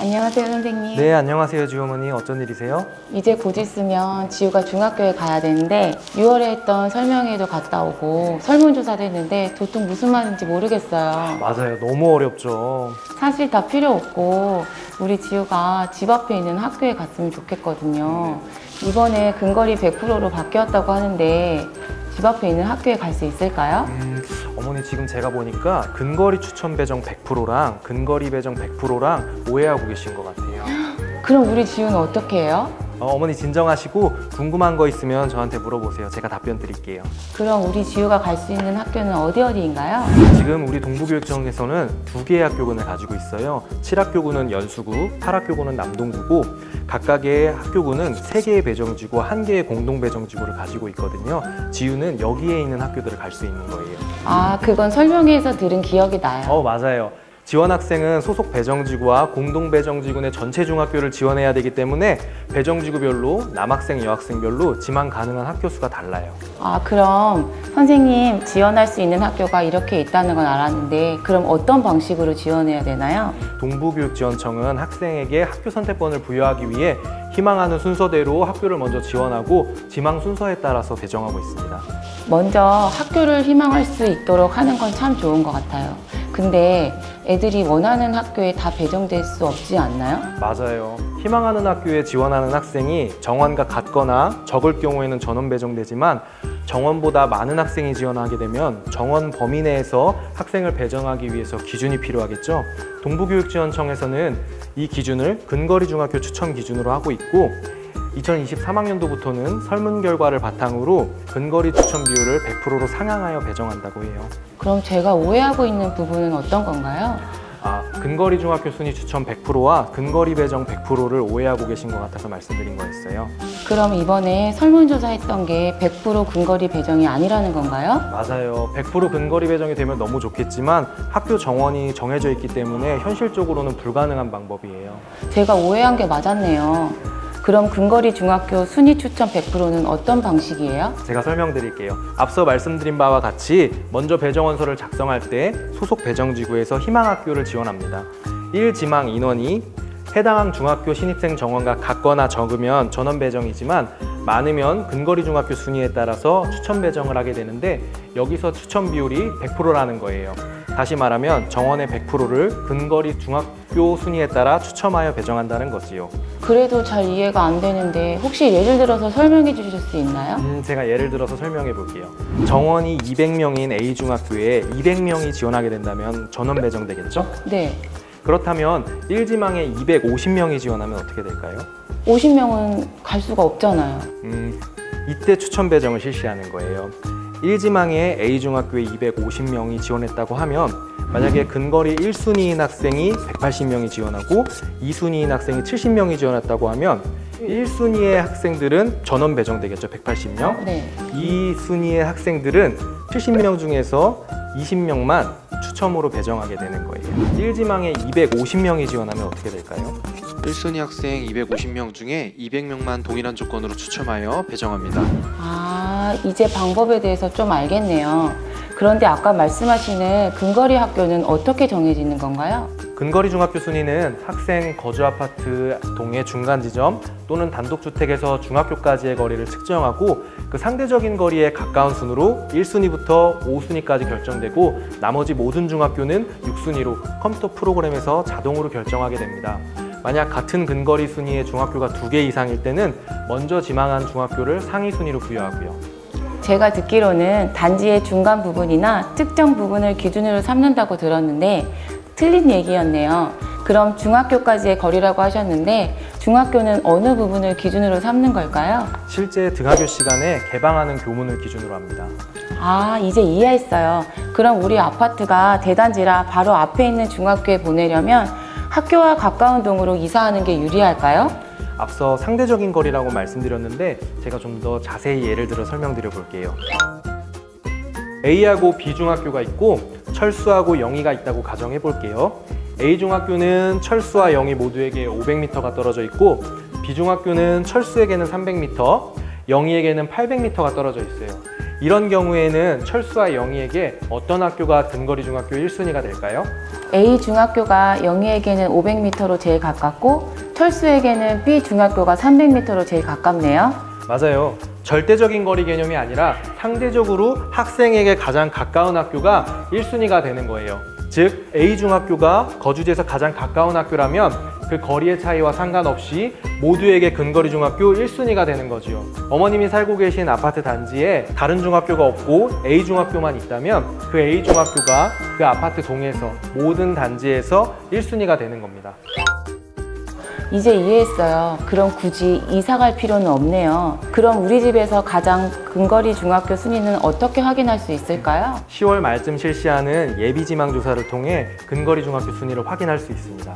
안녕하세요, 선생님. 네, 안녕하세요, 지호어머니. 어쩐 일이세요? 이제 곧 있으면 지우가 중학교에 가야 되는데 6월에 했던 설명회도 갔다 오고 설문조사도 했는데 도통 무슨 말인지 모르겠어요. 맞아요, 너무 어렵죠. 사실 다 필요 없고 우리 지우가 집 앞에 있는 학교에 갔으면 좋겠거든요. 이번에 근거리 100%로 바뀌었다고 하는데 집 앞에 있는 학교에 갈 수 있을까요? 어머니 지금 제가 보니까 근거리 추천 배정 100%랑 근거리 배정 100%랑 오해하고 계신 것 같아요. 그럼 우리 지우는 어떻게 해요? 어머니 진정하시고 궁금한 거 있으면 저한테 물어보세요. 제가 답변 드릴게요. 그럼 우리 지우가 갈 수 있는 학교는 어디인가요? 지금 우리 동부교육청에서는 두 개의 학교군을 가지고 있어요. 7학교군은 연수구, 8학교군은 남동구고 각각의 학교군은 3개의 배정지구, 1개의 공동 배정지구를 가지고 있거든요. 지우는 여기에 있는 학교들을 갈 수 있는 거예요. 아, 그건 설명회에서 들은 기억이 나요. 맞아요. 지원 학생은 소속 배정지구와 공동 배정지구의 전체 중학교를 지원해야 되기 때문에 배정지구별로 남학생, 여학생별로 지망 가능한 학교 수가 달라요. 아, 그럼 선생님 지원할 수 있는 학교가 이렇게 있다는 건 알았는데 그럼 어떤 방식으로 지원해야 되나요? 동부교육지원청은 학생에게 학교 선택권을 부여하기 위해 희망하는 순서대로 학교를 먼저 지원하고 지망 순서에 따라서 배정하고 있습니다. 먼저 학교를 희망할 수 있도록 하는 건 참 좋은 것 같아요. 근데 애들이 원하는 학교에 다 배정될 수 없지 않나요? 맞아요. 희망하는 학교에 지원하는 학생이 정원과 같거나 적을 경우에는 전원 배정되지만 정원보다 많은 학생이 지원하게 되면 정원 범위 내에서 학생을 배정하기 위해서 기준이 필요하겠죠. 동부교육지원청에서는 이 기준을 근거리 중학교 추천 기준으로 하고 있고 2023학년도부터는 설문 결과를 바탕으로 근거리 추천 비율을 100%로 상향하여 배정한다고 해요. 그럼 제가 오해하고 있는 부분은 어떤 건가요? 근거리 중학교 순위 추천 100%와 근거리 배정 100%를 오해하고 계신 것 같아서 말씀드린 거였어요. 그럼 이번에 설문조사 했던 게 100% 근거리 배정이 아니라는 건가요? 맞아요. 100% 근거리 배정이 되면 너무 좋겠지만 학교 정원이 정해져 있기 때문에 현실적으로는 불가능한 방법이에요. 제가 오해한 게 맞았네요. 그럼 근거리 중학교 순위 추천 100%는 어떤 방식이에요? 제가 설명드릴게요. 앞서 말씀드린 바와 같이 먼저 배정원서를 작성할 때 소속 배정지구에서 희망학교를 지원합니다. 1지망 인원이 해당 중학교 신입생 정원과 같거나 적으면 전원 배정이지만 많으면 근거리 중학교 순위에 따라서 추천 배정을 하게 되는데 여기서 추천 비율이 100%라는 거예요. 다시 말하면 정원의 100%를 근거리 중학교 순위에 따라 추첨하여 배정한다는 거지요. 그래도 잘 이해가 안 되는데 혹시 예를 들어서 설명해 주실 수 있나요? 제가 예를 들어서 설명해 볼게요. 정원이 200명인 A중학교에 200명이 지원하게 된다면 전원 배정되겠죠? 네. 그렇다면 1지망에 250명이 지원하면 어떻게 될까요? 50명은 갈 수가 없잖아요. 이때 추천 배정을 실시하는 거예요. 1지망에 A중학교에 250명이 지원했다고 하면 만약에 근거리 1순위인 학생이 180명이 지원하고 2순위인 학생이 70명이 지원했다고 하면 1순위의 학생들은 전원 배정되겠죠, 180명. 네. 2순위의 학생들은 70명 중에서 20명만 추첨으로 배정하게 되는 거예요. 1지망에 250명이 지원하면 어떻게 될까요? 1순위 학생 250명 중에 200명만 동일한 조건으로 추첨하여 배정합니다. 아, 이제 방법에 대해서 좀 알겠네요. 그런데 아까 말씀하시는 근거리 학교는 어떻게 정해지는 건가요? 근거리 중학교 순위는 학생 거주 아파트 동의 중간 지점 또는 단독주택에서 중학교까지의 거리를 측정하고 그 상대적인 거리에 가까운 순으로 1순위부터 5순위까지 결정되고 나머지 모든 중학교는 6순위로 컴퓨터 프로그램에서 자동으로 결정하게 됩니다. 만약 같은 근거리 순위의 중학교가 2개 이상일 때는 먼저 지망한 중학교를 상위 순위로 부여하고요. 제가 듣기로는 단지의 중간 부분이나 특정 부분을 기준으로 삼는다고 들었는데 틀린 얘기였네요. 그럼 중학교까지의 거리라고 하셨는데 중학교는 어느 부분을 기준으로 삼는 걸까요? 실제 등하교 시간에 개방하는 교문을 기준으로 합니다. 아, 이제 이해했어요. 그럼 우리 아파트가 대단지라 바로 앞에 있는 중학교에 보내려면 학교와 가까운 동으로 이사하는 게 유리할까요? 앞서 상대적인 거리라고 말씀드렸는데 제가 좀 더 자세히 예를 들어 설명드려 볼게요. A하고 B중학교가 있고 철수하고 영희가 있다고 가정해 볼게요. A중학교는 철수와 영희 모두에게 500m가 떨어져 있고 B중학교는 철수에게는 300m, 영희에게는 800m가 떨어져 있어요. 이런 경우에는 철수와 영희에게 어떤 학교가 근거리 중학교 1순위가 될까요? A 중학교가 영희에게는 500m로 제일 가깝고 철수에게는 B 중학교가 300m로 제일 가깝네요. 맞아요. 절대적인 거리 개념이 아니라 상대적으로 학생에게 가장 가까운 학교가 1순위가 되는 거예요. 즉 A 중학교가 거주지에서 가장 가까운 학교라면 그 거리의 차이와 상관없이 모두에게 근거리 중학교 1순위가 되는 거지요. 어머님이 살고 계신 아파트 단지에 다른 중학교가 없고 A 중학교만 있다면 그 A 중학교가 그 아파트 동에서 모든 단지에서 1순위가 되는 겁니다. 이제 이해했어요. 그럼 굳이 이사 갈 필요는 없네요. 그럼 우리 집에서 가장 근거리 중학교 순위는 어떻게 확인할 수 있을까요? 10월 말쯤 실시하는 예비지망 조사를 통해 근거리 중학교 순위를 확인할 수 있습니다.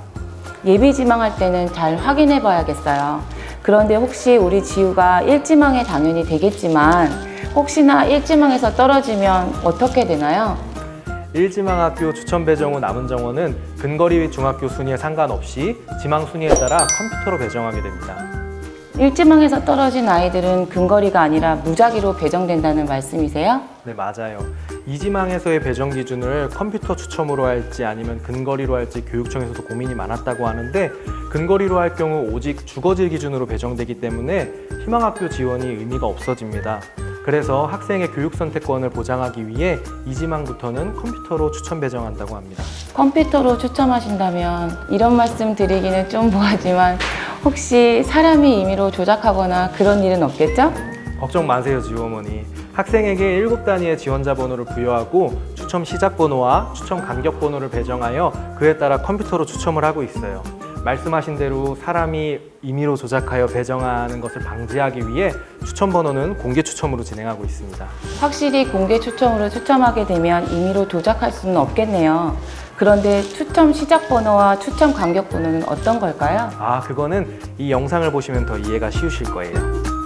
예비 지망할 때는 잘 확인해 봐야겠어요. 그런데 혹시 우리 지우가 1지망에 당연히 되겠지만 혹시나 1지망에서 떨어지면 어떻게 되나요? 1지망 학교 추천 배정 후 남은 정원은 근거리 중학교 순위에 상관없이 지망 순위에 따라 컴퓨터로 배정하게 됩니다. 1지망에서 떨어진 아이들은 근거리가 아니라 무작위로 배정된다는 말씀이세요? 네, 맞아요. 2지망에서의 배정 기준을 컴퓨터 추첨으로 할지 아니면 근거리로 할지 교육청에서도 고민이 많았다고 하는데 근거리로 할 경우 오직 주거지 기준으로 배정되기 때문에 희망학교 지원이 의미가 없어집니다. 그래서 학생의 교육 선택권을 보장하기 위해 2지망부터는 컴퓨터로 추천 배정한다고 합니다. 컴퓨터로 추첨하신다면 이런 말씀 드리기는 좀 뭐하지만 혹시 사람이 임의로 조작하거나 그런 일은 없겠죠? 걱정 마세요, 지우 어머니. 학생에게 7단위의 지원자 번호를 부여하고 추첨 시작 번호와 추첨 간격 번호를 배정하여 그에 따라 컴퓨터로 추첨을 하고 있어요. 말씀하신 대로 사람이 임의로 조작하여 배정하는 것을 방지하기 위해 추첨 번호는 공개 추첨으로 진행하고 있습니다. 확실히 공개 추첨으로 추첨하게 되면 임의로 조작할 수는 없겠네요. 그런데 추첨 시작 번호와 추첨 간격 번호는 어떤 걸까요? 그거는 이 영상을 보시면 더 이해가 쉬우실 거예요.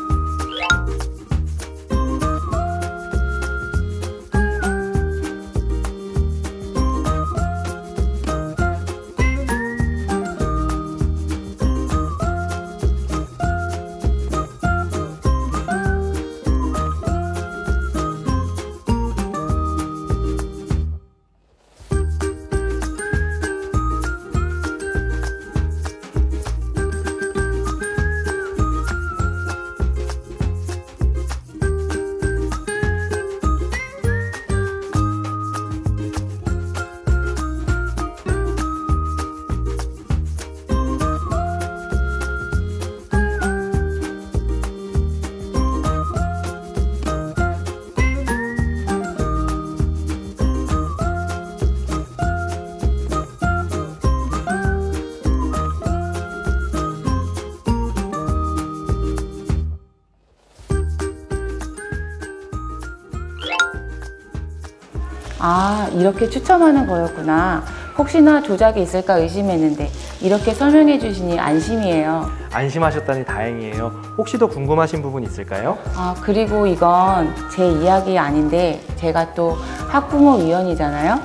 이렇게 추첨하는 거였구나. 혹시나 조작이 있을까 의심했는데 이렇게 설명해 주시니 안심이에요. 안심하셨다니 다행이에요. 혹시 더 궁금하신 부분 있을까요? 그리고 이건 제 이야기 아닌데 제가 또 학부모위원이잖아요.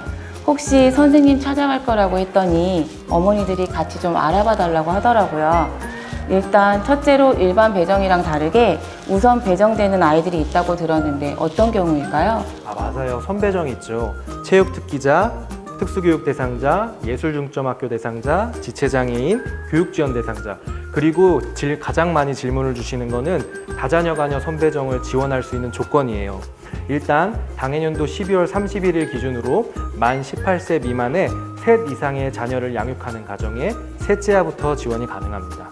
혹시 선생님 찾아갈 거라고 했더니 어머니들이 같이 좀 알아봐 달라고 하더라고요. 일단 첫째로 일반 배정이랑 다르게 우선 배정되는 아이들이 있다고 들었는데 어떤 경우일까요? 맞아요. 선배정 있죠. 체육특기자, 특수교육 대상자, 예술중점학교 대상자, 지체장애인, 교육지원 대상자, 그리고 가장 많이 질문을 주시는 거는 다자녀가녀 선배정을 지원할 수 있는 조건이에요. 일단 당해년도 12월 31일 기준으로 만 18세 미만의 셋 이상의 자녀를 양육하는 가정에 셋째아부터 지원이 가능합니다.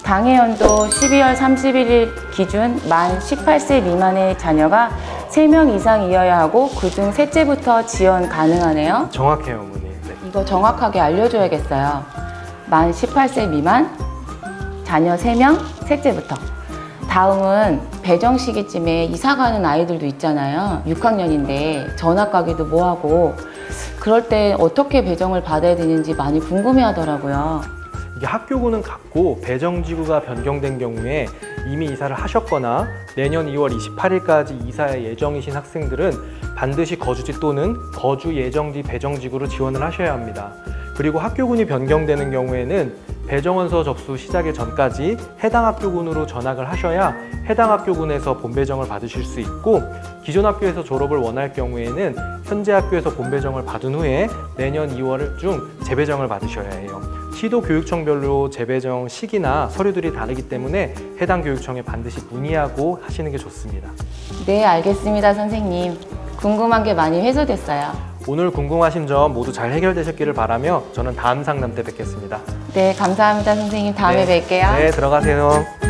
당해연도 12월 31일 기준 만 18세 미만의 자녀가 3명 이상이어야 하고 그중 셋째부터 지원 가능하네요. 정확해요, 어머니. 네. 이거 정확하게 알려줘야겠어요. 만 18세 미만, 자녀 3명, 셋째부터. 다음은 배정 시기쯤에 이사 가는 아이들도 있잖아요. 6학년인데 전학 가기도 뭐하고 그럴 때 어떻게 배정을 받아야 되는지 많이 궁금해 하더라고요. 이게 학교구는 같고 배정지구가 변경된 경우에 이미 이사를 하셨거나 내년 2월 28일까지 이사 예정이신 학생들은 반드시 거주지 또는 거주 예정지 배정지구로 지원을 하셔야 합니다. 그리고 학교군이 변경되는 경우에는 배정원서 접수 시작일 전까지 해당 학교군으로 전학을 하셔야 해당 학교군에서 본배정을 받으실 수 있고, 기존 학교에서 졸업을 원할 경우에는 현재 학교에서 본배정을 받은 후에 내년 2월 중 재배정을 받으셔야 해요. 시도 교육청별로 재배정 시기나 서류들이 다르기 때문에 해당 교육청에 반드시 문의하고 하시는 게 좋습니다. 네, 알겠습니다, 선생님. 궁금한 게 많이 해소됐어요. 오늘 궁금하신 점 모두 잘 해결되셨기를 바라며 저는 다음 상담 때 뵙겠습니다. 네, 감사합니다, 선생님. 다음에 네. 뵐게요. 네, 들어가세요.